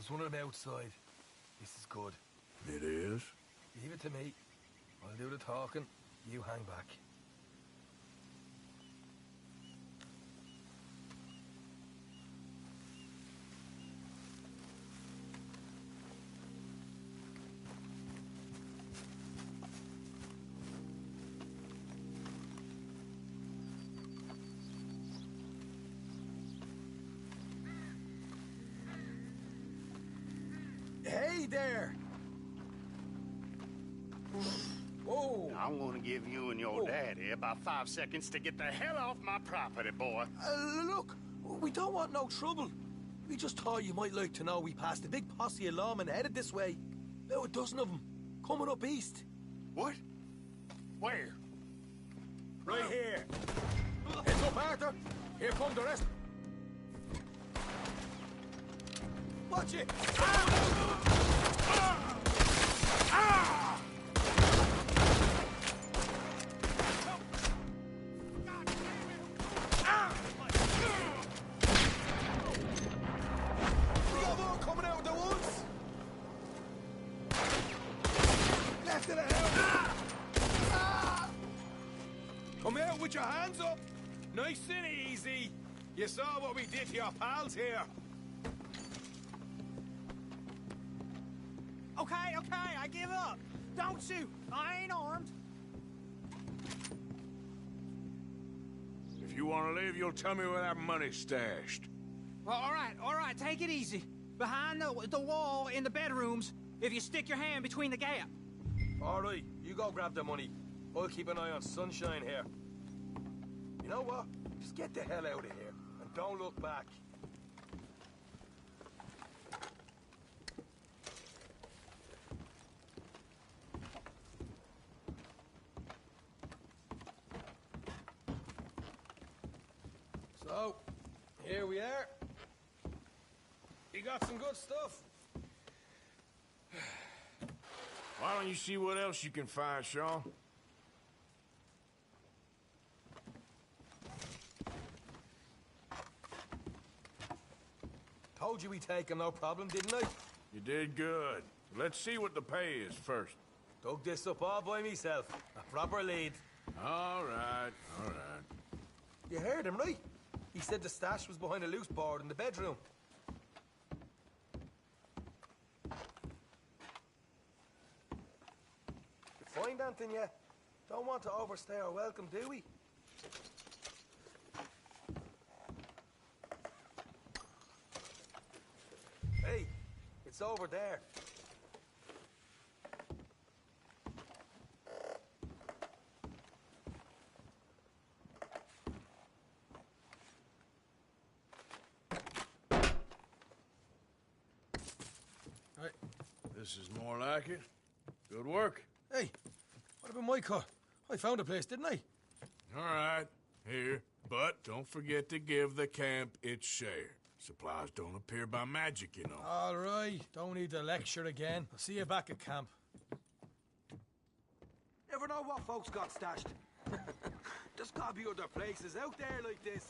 There's one of them outside. This is good. It is? Leave it to me. I'll do the talking. You hang back. Hey there! Whoa! I'm gonna give you and your daddy about 5 seconds to get the hell off my property, boy. Look, we don't want no trouble. We just thought you might like to know we passed a big posse of lawmen headed this way. About a dozen of them, coming up east. What? Where? Right here. Heads up, Arthur. Here come the rest. Watch it! We got more coming out of the woods. Left of the house. Come out with your hands up. Nice and easy. You saw what we did to your pals here. Okay, I give up. Don't shoot. I ain't armed. If you want to leave, you'll tell me where that money's stashed. Well, all right, take it easy. Behind the wall in the bedrooms, if you stick your hand between the gap. All right, you go grab the money. I'll keep an eye on Sunshine here. You know what? Just get the hell out of here, and don't look back. So, here we are. You got some good stuff. Why don't you see what else you can find, Sean? Told you we'd take him, no problem, didn't I? You did good. Let's see what the pay is first. Dug this up all by myself. A proper lead. All right, all right. You heard him, right? He said the stash was behind a loose board in the bedroom. You find anything yet? Don't want to overstay our welcome, do we? Hey, it's over there. This is more like it. Good work. Hey, what about my car? I found a place, didn't I? All right, here. But don't forget to give the camp its share. Supplies don't appear by magic, you know. All right, don't need to lecture again. I'll see you back at camp. Never know what folks got stashed. There's gotta be other places out there like this.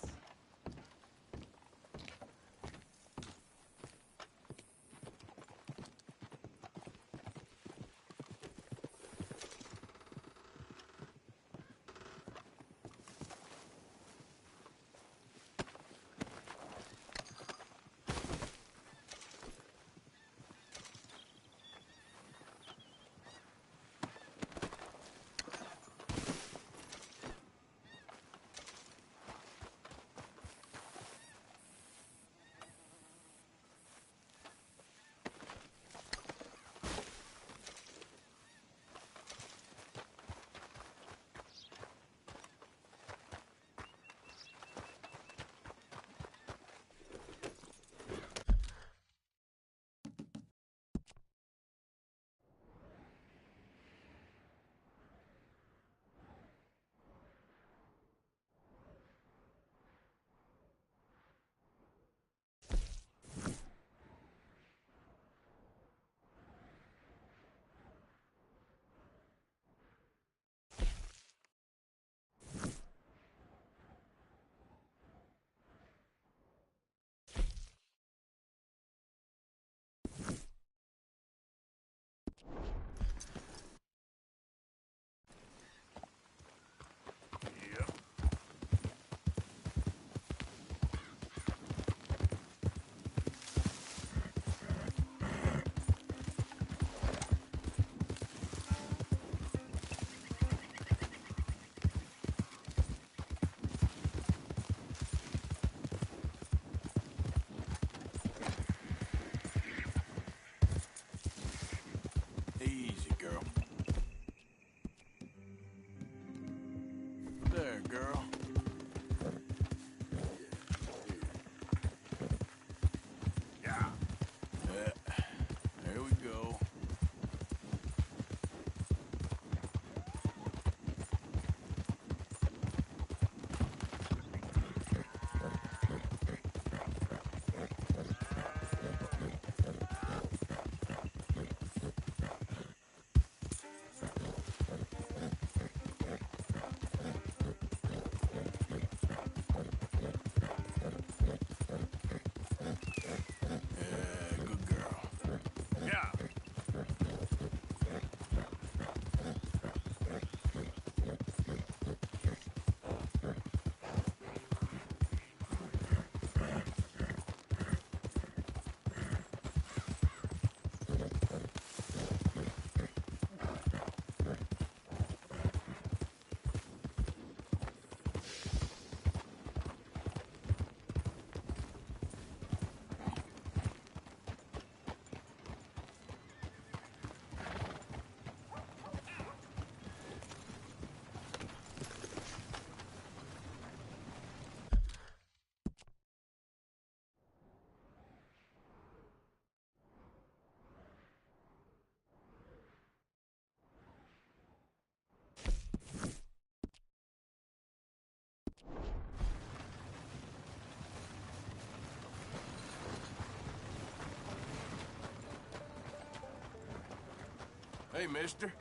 Hey, mister.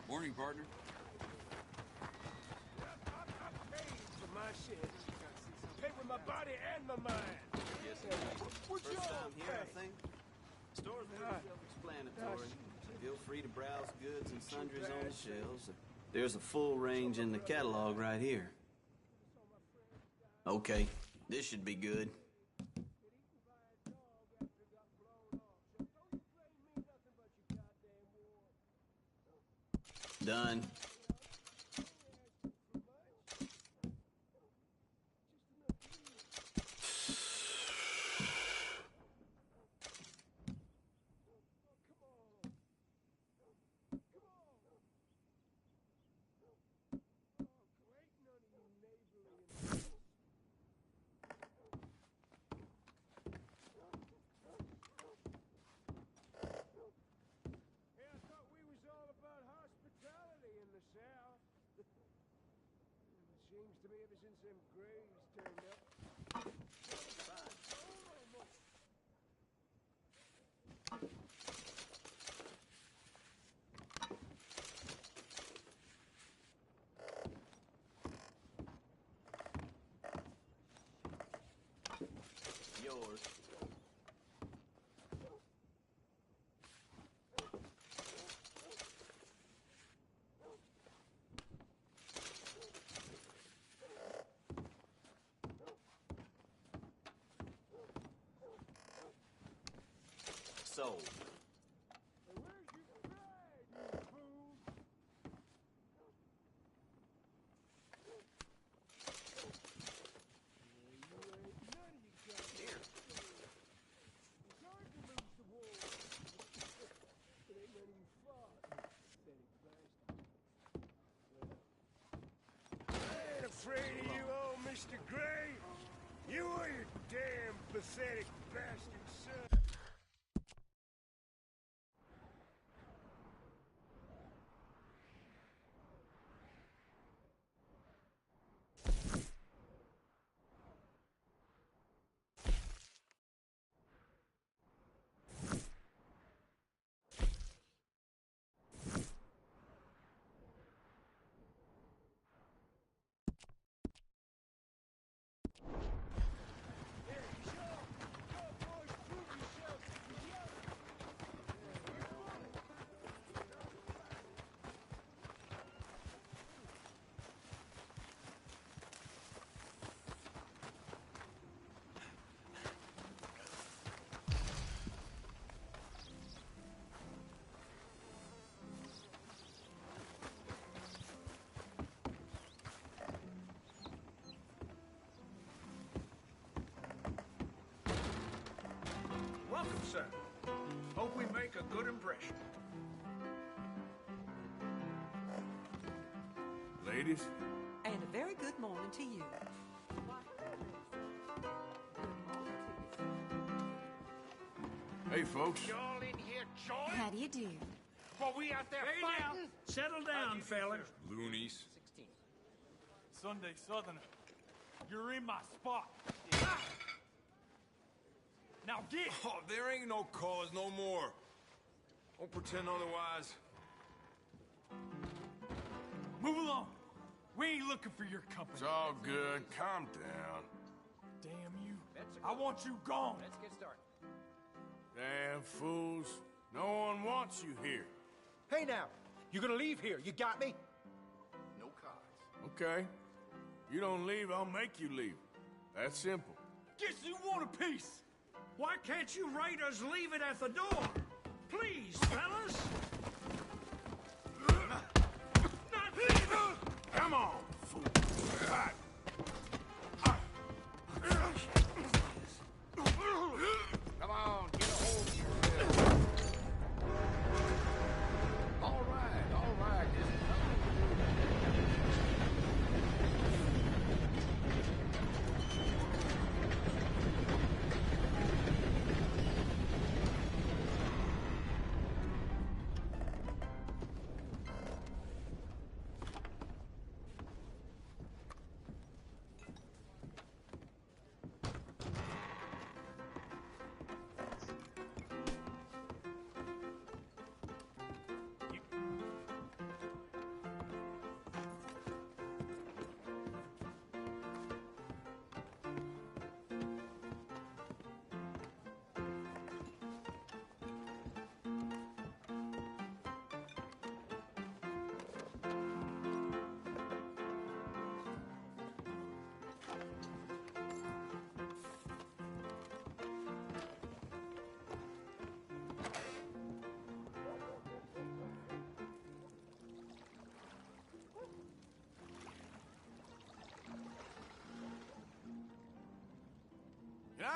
Morning, partner. I'm paid for my shit. Paid with my body and my mind. Yes, sir. What's First your time here, I pay? think. Store's pretty self-explanatory. Feel free to browse goods and sundries on the shelves. There's a full range in the catalog right here. Okay, this should be good. Done. Hey, I thought we was all about hospitality in the South. It seems to me ever since them graves turned up. Yours. Sold. Hey, where's your pride, you fool? You ain't none of you got here. It's hard to lose the war. But ain't none of you fought, you pathetic bastard. I ain't afraid of you, old Mr. Gray. You are your damn pathetic bastard son. Welcome, sir. Hope we make a good impression. Ladies, And a very good morning to you. hey, folks. Y'all in here join? How do you do? While we out there Hey, now, fighting? settle down, fellas. Loonies. Sunday Southerner, you're in my spot. Now get! Oh, there ain't no cause no more. Don't pretend otherwise. Move along. We ain't looking for your company. It's all good. Calm down. Damn you. I want you gone. Damn fools. No one wants you here. Hey now, you gonna leave here, you got me? No cards. Okay. You don't leave, I'll make you leave. That's simple. Guess you want a piece. Why can't you writers leave it at the door? Please, fellas. Come on, fool. Come on, get a hold of yourself. All right.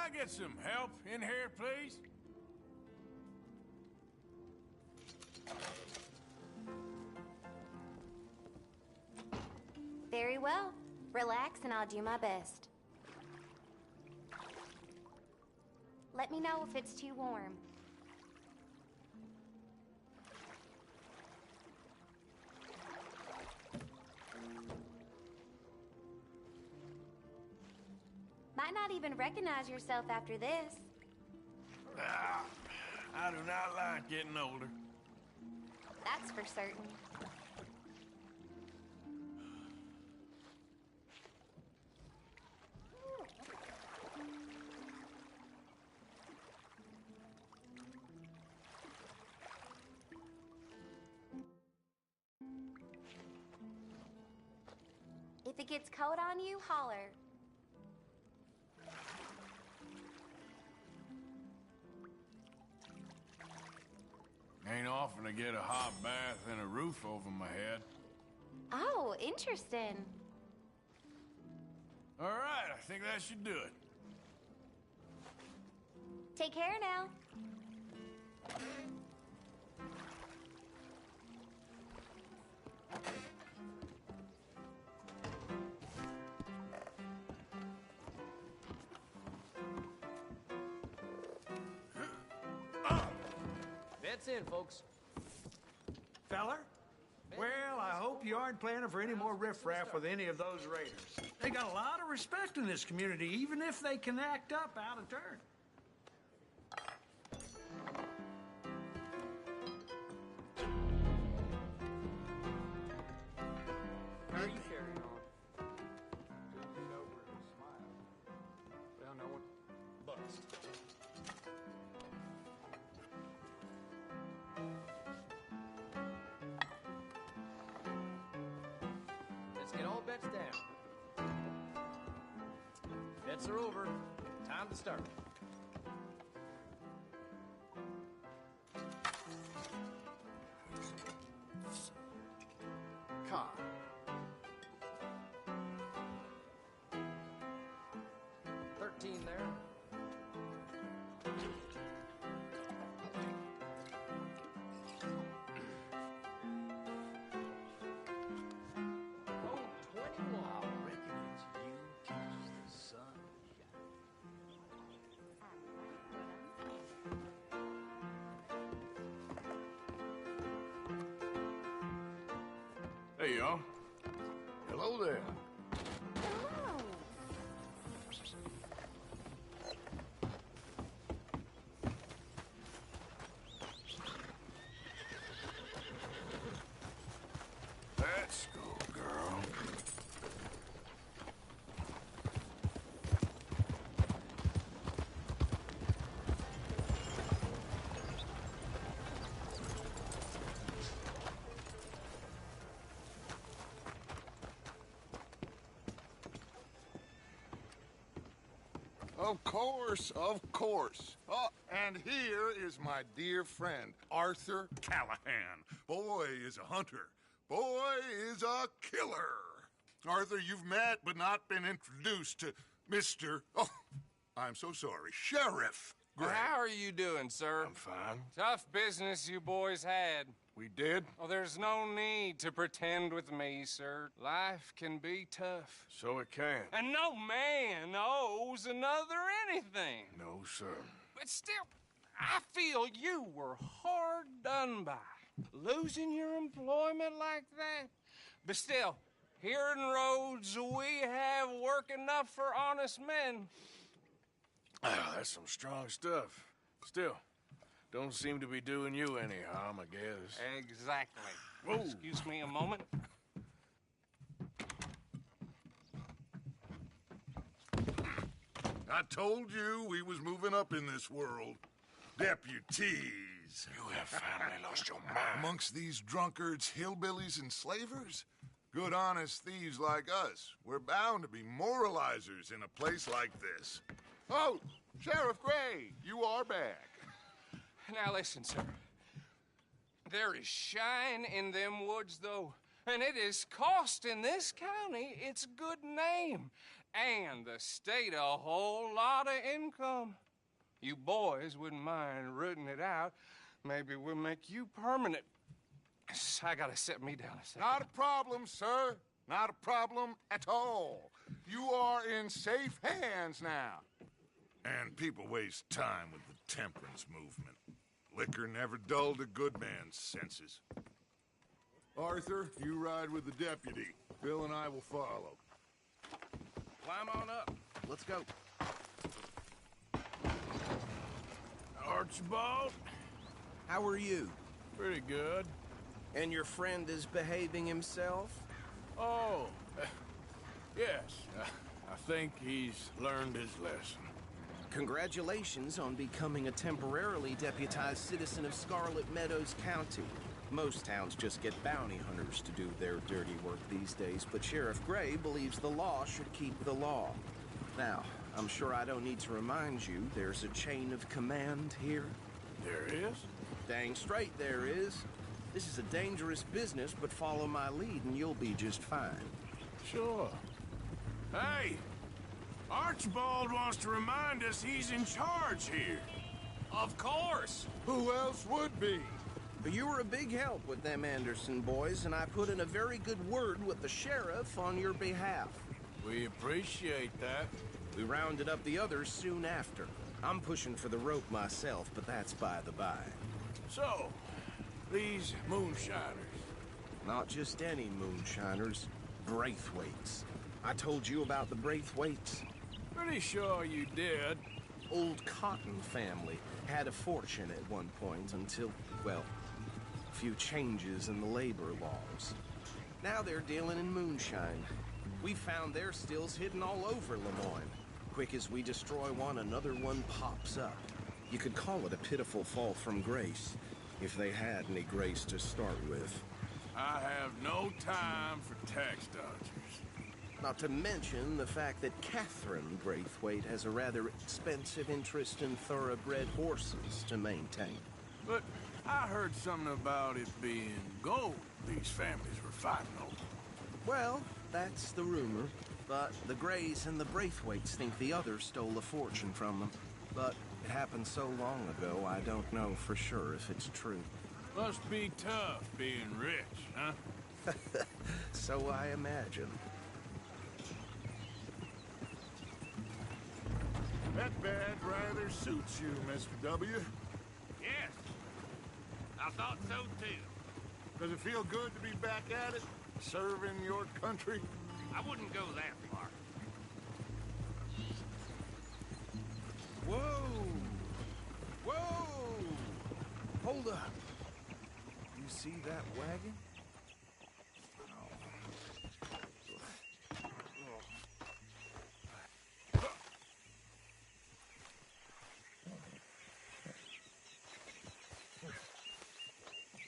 I get some help in here, please? Very well. Relax and I'll do my best. Let me know if it's too warm. Might not even recognize yourself after this. I do not like getting older. That's for certain. If it gets cold on you, holler. Ain't often to get a hot bath and a roof over my head. Oh, interesting. All right, I think that should do it. Take care now. That's in, folks. Feller? Well, I hope you aren't planning for any more riffraff with any of those raiders. They got a lot of respect in this community, even if they can act up out of turn. How are you carrying on? Didn't know where to smile. Well, no one. Bust. Let's get all bets down. Bets are over. Time to start. Con. There. Oh, 21. I reckon it's you catches the sunshine. Hey, y'all. Hello there. Let's go, girl. Of course, of course. Oh, and here is my dear friend, Arthur Callahan. Boy is a hunter. Boy is a killer. Arthur, you've met but not been introduced to Mr. Oh, I'm so sorry, Sheriff Gray. How are you doing, sir? I'm fine. Tough business you boys had. We did? Oh, there's no need to pretend with me, sir. Life can be tough. So it can. And no man owes another anything. No, sir. But still, I feel you were hard done by. Losing your employment like that. But still, here in Rhodes, we have work enough for honest men. Ah, that's some strong stuff. Still, don't seem to be doing you any harm, I guess. Exactly. Whoa. Excuse me a moment. I told you we was moving up in this world. Deputies. You have finally lost your mind. Amongst these drunkards, hillbillies, and slavers? Good, honest thieves like us. We're bound to be moralizers in a place like this. Oh, Sheriff Gray, you are back. Now listen, sir. There is shine in them woods, though, and it is costing this county its good name. and the state a whole lot of income. You boys wouldn't mind rooting it out. Maybe we'll make you permanent. I gotta set me down a second. Not a problem, sir. Not a problem at all. You are in safe hands now. And people waste time with the temperance movement. Liquor never dulled a good man's senses. Arthur, you ride with the deputy. Bill and I will follow. Climb on up. Let's go. Archibald? How are you? Pretty good. And your friend is behaving himself? Oh, yes. I think he's learned his lesson. Congratulations on becoming a temporarily deputized citizen of Scarlet Meadows County. Most towns just get bounty hunters to do their dirty work these days, but Sheriff Gray believes the law should keep the law. Now, I'm sure I don't need to remind you there's a chain of command here. There is? Dang straight there is. This is a dangerous business, but follow my lead and you'll be just fine. Sure. Hey! Archibald wants to remind us he's in charge here. Of course! Who else would be? But you were a big help with them Anderson boys, and I put in a very good word with the sheriff on your behalf. We appreciate that. We rounded up the others soon after. I'm pushing for the rope myself, but that's by the by. So, these moonshiners. Not just any moonshiners, Braithwaites. I told you about the Braithwaites? Pretty sure you did. Old Cotton family had a fortune at one point until, well, a few changes in the labor laws. Now they're dealing in moonshine. We found their stills hidden all over Lemoyne. Quick as we destroy one, another one pops up. You could call it a pitiful fall from grace, if they had any grace to start with. I have no time for tax dodgers. Not to mention the fact that Catherine Braithwaite has a rather expensive interest in thoroughbred horses to maintain. But I heard something about it being gold these families were fighting over. Well, that's the rumor. But the Grays and the Braithwaites think the others stole a fortune from them. But it happened so long ago, I don't know for sure if it's true. Must be tough being rich, huh? So I imagine. That badge rather suits you, Mr. W. Yes. I thought so, too. Does it feel good to be back at it? Serving your country? I wouldn't go that far. Whoa! Whoa! Hold up. You see that wagon?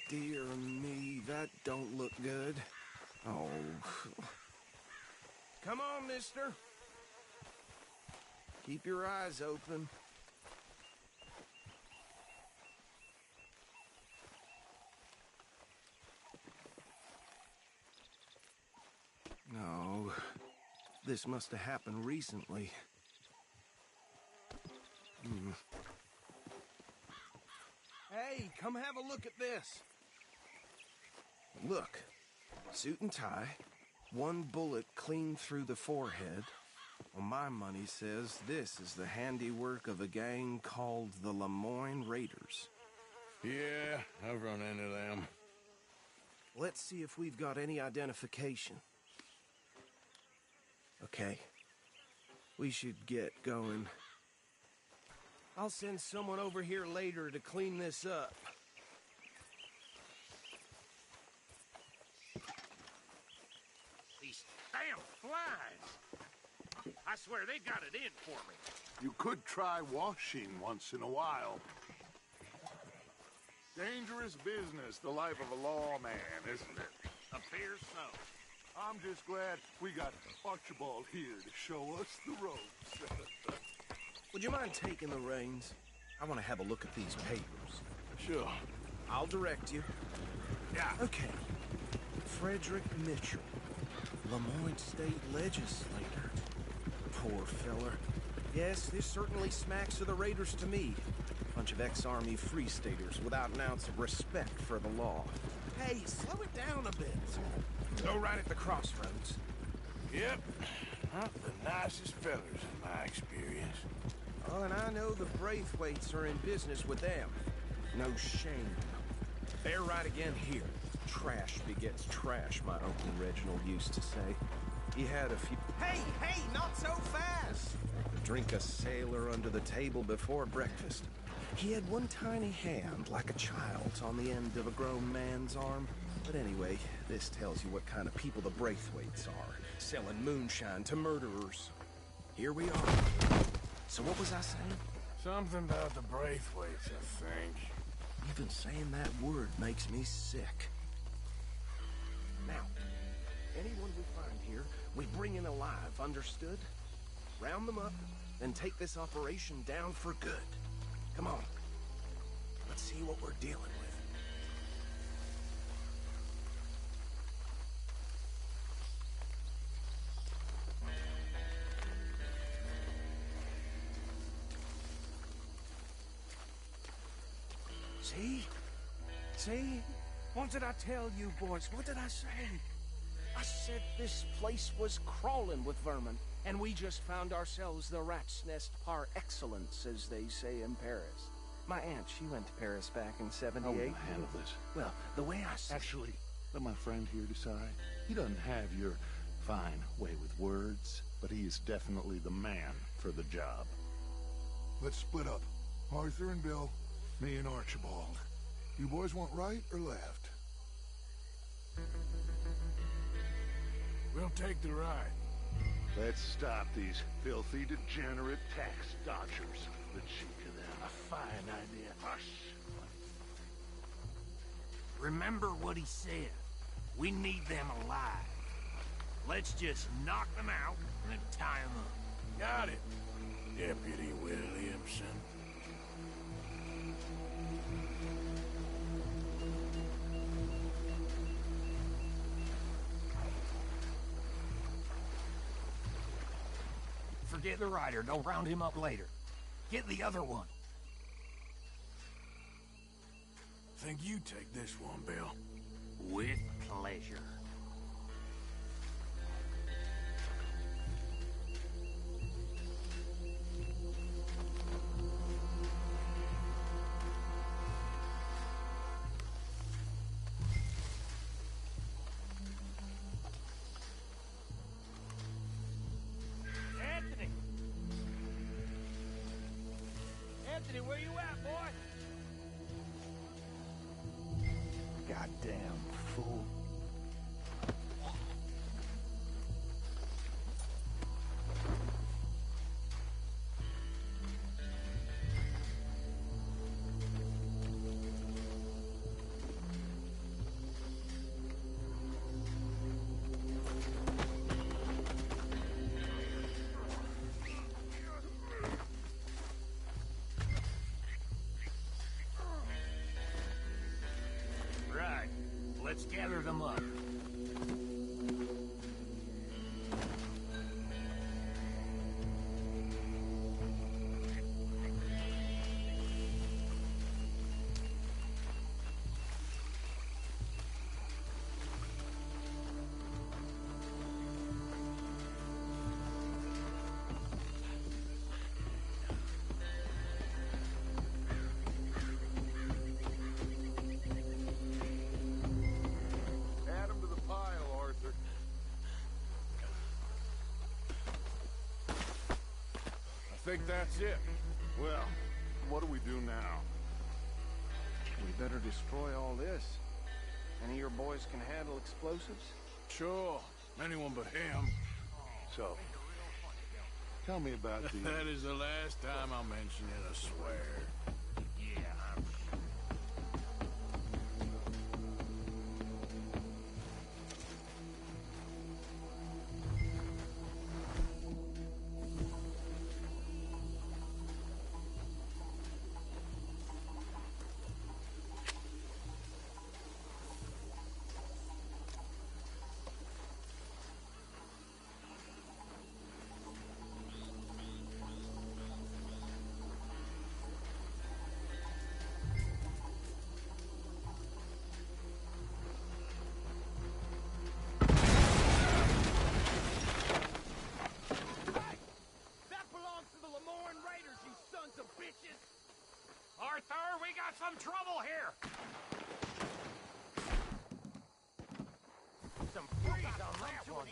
Dear me, that don't look good. Oh. Come on, mister. Keep your eyes open. No. This must have happened recently. Hey, come have a look at this. Look, suit and tie, one bullet clean through the forehead. Well, my money says this is the handiwork of a gang called the Lemoyne Raiders. Yeah, I've run into them. Let's see if we've got any identification. Okay, we should get going. I'll send someone over here later to clean this up. These damn flies. I swear they got it in for me. You could try washing once in a while. Dangerous business, the life of a lawman, isn't it? Appears so. I'm just glad we got Archibald here to show us the ropes. Would you mind taking the reins? I want to have a look at these papers. Sure. I'll direct you. Yeah. Okay. Frederick Mitchell, Lemoyne State Legislator. Poor feller. Yes, this certainly smacks of the Raiders to me. Bunch of ex-Army Free Staters without an ounce of respect for the law. Hey, slow it down a bit. Go right at the crossroads. Yep. Not the nicest fellers in my experience. Oh, and I know the Braithwaites are in business with them. No shame. They're right again here. Trash begets trash, my Uncle Reginald used to say. He had a few... Hey, not so fast! Drink a sailor under the table before breakfast. He had one tiny hand, like a child's, on the end of a grown man's arm. But anyway, this tells you what kind of people the Braithwaites are. Selling moonshine to murderers. Here we are. So what was I saying? Something about the Braithwaites, I think. Even saying that word makes me sick. Now, anyone we find here, we bring in alive, understood? Round them up, and take this operation down for good. Come on. Let's see what we're dealing with. See? What did I tell you, boys? What did I say? I said this place was crawling with vermin, and we just found ourselves the rat's nest par excellence, as they say in Paris. My aunt, she went to Paris back in '78. How will you handle this? Well, the way I see... Actually, let my friend here decide. He doesn't have your fine way with words, but he is definitely the man for the job. Let's split up. Arthur and Bill, me and Archibald. You boys want right or left? We'll take the right. Let's stop these filthy, degenerate tax dodgers. The cheek of them. A fine idea. Hush. Remember what he said. We need them alive. Let's just knock them out and then tie them up. Got it, Deputy Williamson. Forget the rider. Don't round him up later. Get the other one. Think you take this one, Bill. With pleasure. Anthony, where you at, boy? Goddamn fool. Let's gather them up. I think that's it. Well, what do we do now? We better destroy all this. Any of your boys can handle explosives? Sure. Anyone but him. So, tell me about the... That is the last time I'll mention it, I swear. Yeah, I'm sure. Arthur, we got some trouble here! Some freeze on that one.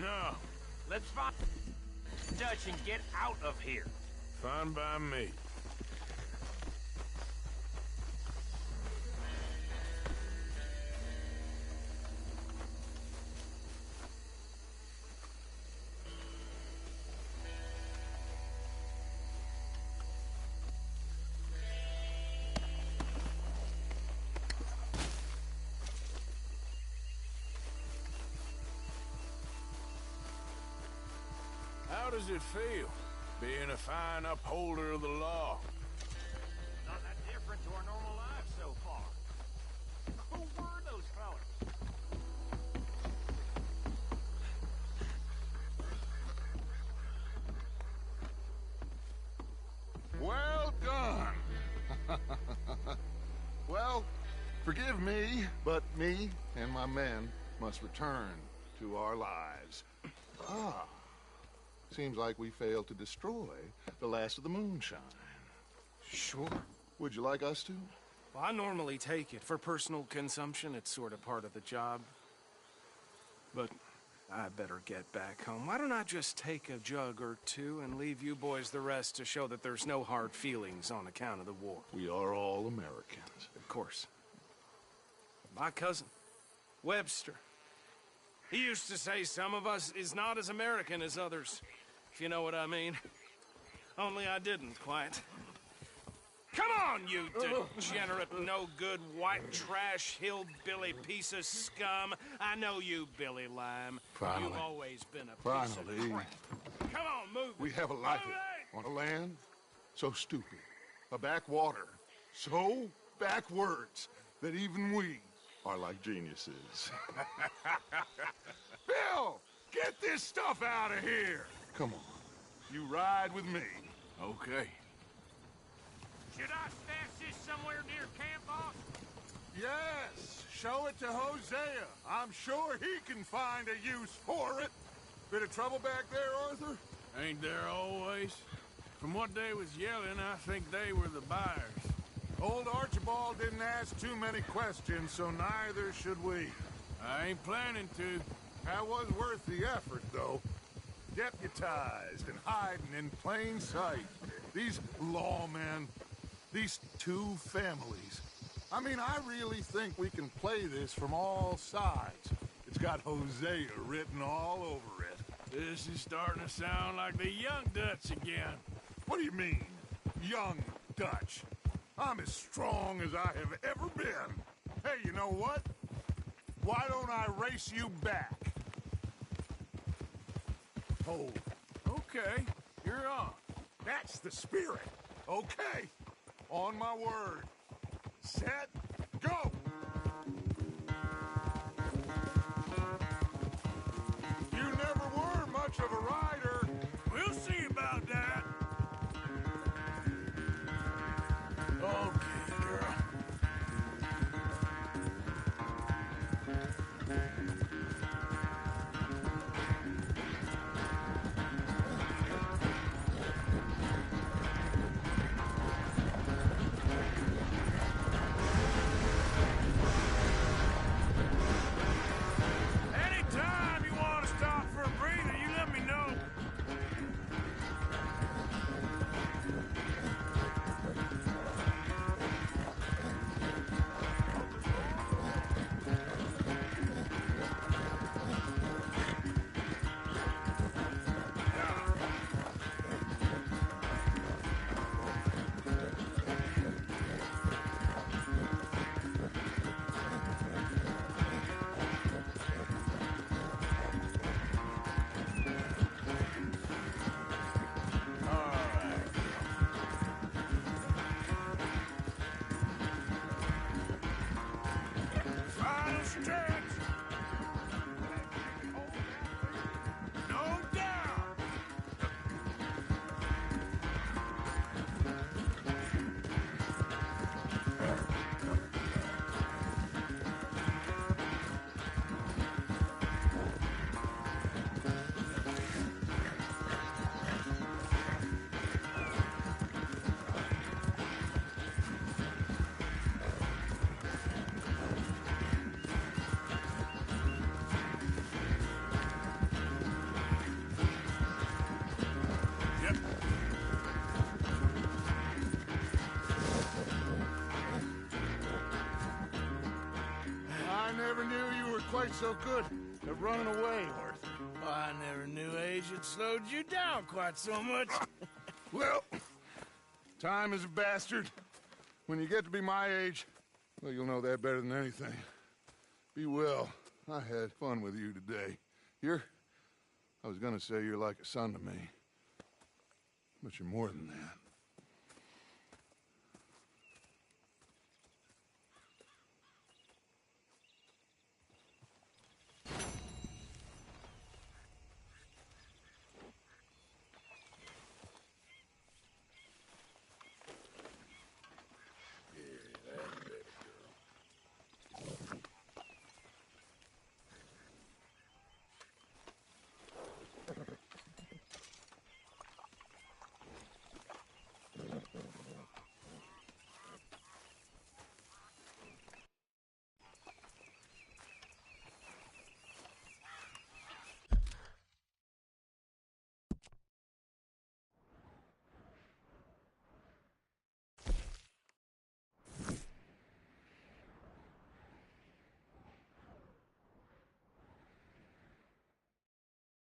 No. Let's find Dutch and get out of here. Fine by me. How does it feel, being a fine upholder of the law? Not that different to our normal lives so far. Who were those fellas? Well done. Well, forgive me, but me and my men must return to our lives. Ah. Seems like we failed to destroy the last of the moonshine. Sure. Would you like us to? Well, I normally take it. For personal consumption, it's sort of part of the job. But I better get back home. Why don't I just take a jug or two and leave you boys the rest to show that there's no hard feelings on account of the war? We are all Americans. Of course. My cousin, Webster, he used to say some of us is not as American as others, if you know what I mean. Only I didn't, quite. Come on, you degenerate, no-good, white trash, hillbilly piece of scum. I know you, Billy Lime. Finally. You've always been a piece Finally. of crap. Come on, move it. We have a life on a land so stupid, a backwater so backwards that even we are like geniuses. Bill, get this stuff out of here. Come on, you ride with me. Okay. Should I stash this somewhere near camp, boss? Yes, show it to Hosea. I'm sure he can find a use for it. Bit of trouble back there, Arthur? Ain't there always? From what they was yelling, I think they were the buyers. Old Archibald didn't ask too many questions, so neither should we. I ain't planning to. That was worth the effort, though. Deputized and hiding in plain sight. These lawmen, these two families. I mean, I really think we can play this from all sides. It's got Hosea written all over it. This is starting to sound like the Young Dutch again. What do you mean, Young Dutch? I'm as strong as I have ever been. Hey, you know what? Why don't I race you back? Hold. Okay, you're on. That's the spirit. Okay. On my word. Set, go! You never were much of a rider. We'll see about that. Okay, girl. Anytime you want to stop for a breather, you let me know. Final stretch. No doubt. Yep. I never knew you were quite so good at running away, Arthur. I never knew age had slowed you down quite so much. Well, time is a bastard. When you get to be my age, well, you'll know that better than anything. Be well. I had fun with you today. I was gonna say you're like a son to me. But you're more than that.